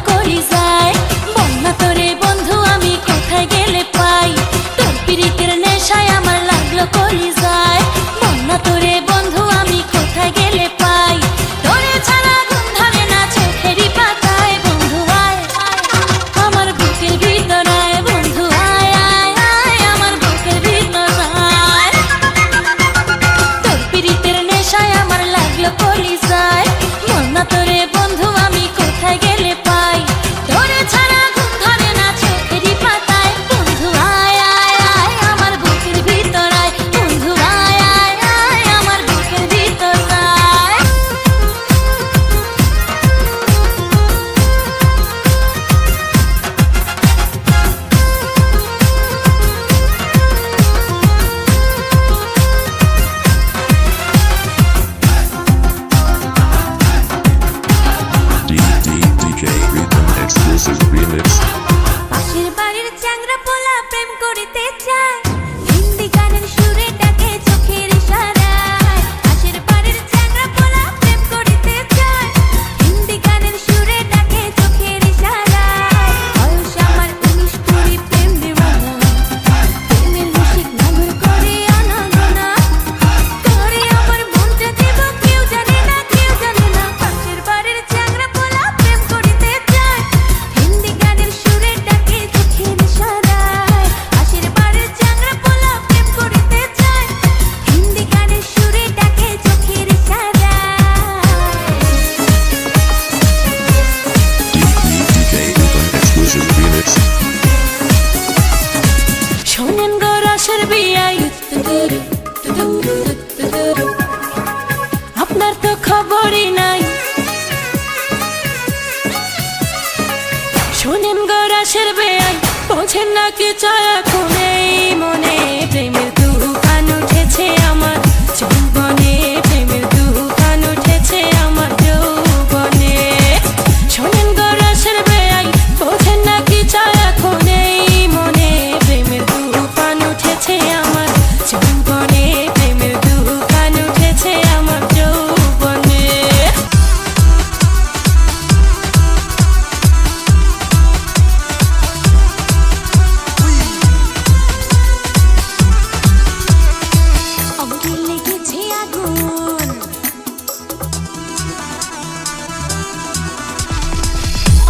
করি যায় বন্যা তোরে বন্ধু আমি কোথায় গেলে পাই তোর পিরিতের নেশায় আমার লাগলো করি যায় বন্যা তোরে বন্ধু আমি কোথায় গেলে পাই তোরে ছাড়া ঘুম ধরে না চোখেরই পাতায় বন্ধু আয় আমার বুকের ভিতর আয় বন্ধু আয় আয় আয় আমার বুকের ভিতর আয় তোর পিরিতের নেশায় আমার লাগলো করি যায় বন্যা তোরে বন্ধু আমি কোথায় গেলে পাই তোরে ছাড়া ঘুম ধরে না চোখেরই পাতায় বন্ধু আয় আয় আয় আমার বুকের ভিতর আয় বন্ধু আয় আয় আয় আমার বুকের ভিতর আয় DJ Rhythm exclusive remix. পাশের বাড়ির চ্যাংড়া পোলা প্রেম করিতে চায় হিন্দি গানের সুরে ডাকে চোখের ইশারায় পাশের বাড়ির চ্যাংড়া পোলা প্রেম করিতে চায় হিন্দি গানের সুরে ডাকে চোখের ইশারায় বয়স আমার 19-20 প্রেম দেওয়ানা প্রেমের রসিক নাগর করে আনাগোনা করে আমার মনটা দেব কেউ জানে না পাশের বাড়ির চ্যাংড়া পোলা প্রেম করিতে চায় হিন্দি গানের সুরে ডাকে চোখের ইশারায় পাশের বাড়ির চ্যাংড়া পোলা প্রেম করিতে চায় হিন্দি গানের সুরে ডাকে চোখের DJ Rhythm exclusive remix. শোনেন গো রসের বিয়াই আপনার তো খবরই নাই শোনেন গো রসের বিয়াই বোঝেন না কি চায় এখন এই মনে প্রেমের তুফান উঠেছে আমার যৌবনে প্রেমের তুফান উঠেছে আমার যৌবনে শোনেন গো রসের বিয়াই বোঝেন না কি চায় এখন এই মনে প্রেমের তুফান উঠেছে আমার যৌবনে প্রেমের তুফান উঠেছে আমার যৌবনে অঙ্গে লেগেছে আগুন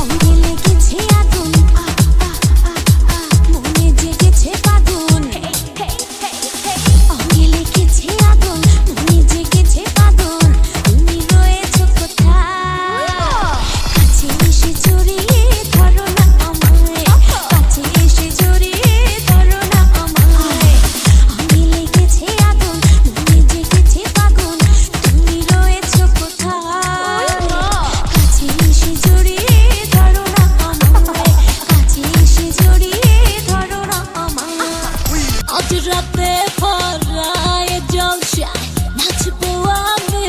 অঙ্গে লেগেছে আগুন মনে জেগেছে ফাগুন অঙ্গে লেগেছে আগুন মনে জেগেছে ফাগুন তুমি রয়েছো কোথায় কাছে এসে জড়িয়ে ধরো না আমায় কাছে এসে জড়িয়ে ধরো না আমায় অঙ্গে লেগেছে আগুন মনে জেগেছে ফাগুন তুমি রয়েছো কোথায় কাছে এসে জড়িয়ে ধরো না আমায় কাছে এসে জড়িয়ে ধরো না আমায় আজ রাতে ভরায় জলসায় নাচবো আমি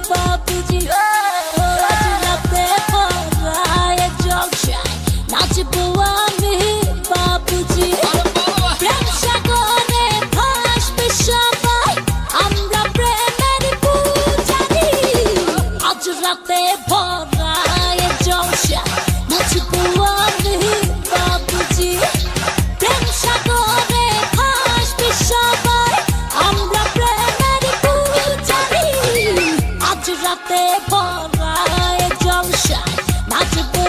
বাবুজি আজ রাতে ভরায় জলসায় নাচবো আমি বাবুজি প্রেম সাগরে ভাসবে সবাই আমরা প্রেমের পূজারি আজ রাতে ভরায় জলসায় নাচবো আমি বাবুজি প্রেম সাগরে ভাসবে সবাই আমরা প্রেমের পূজারি আজ রাতে ভরায় জলসায় নাচবো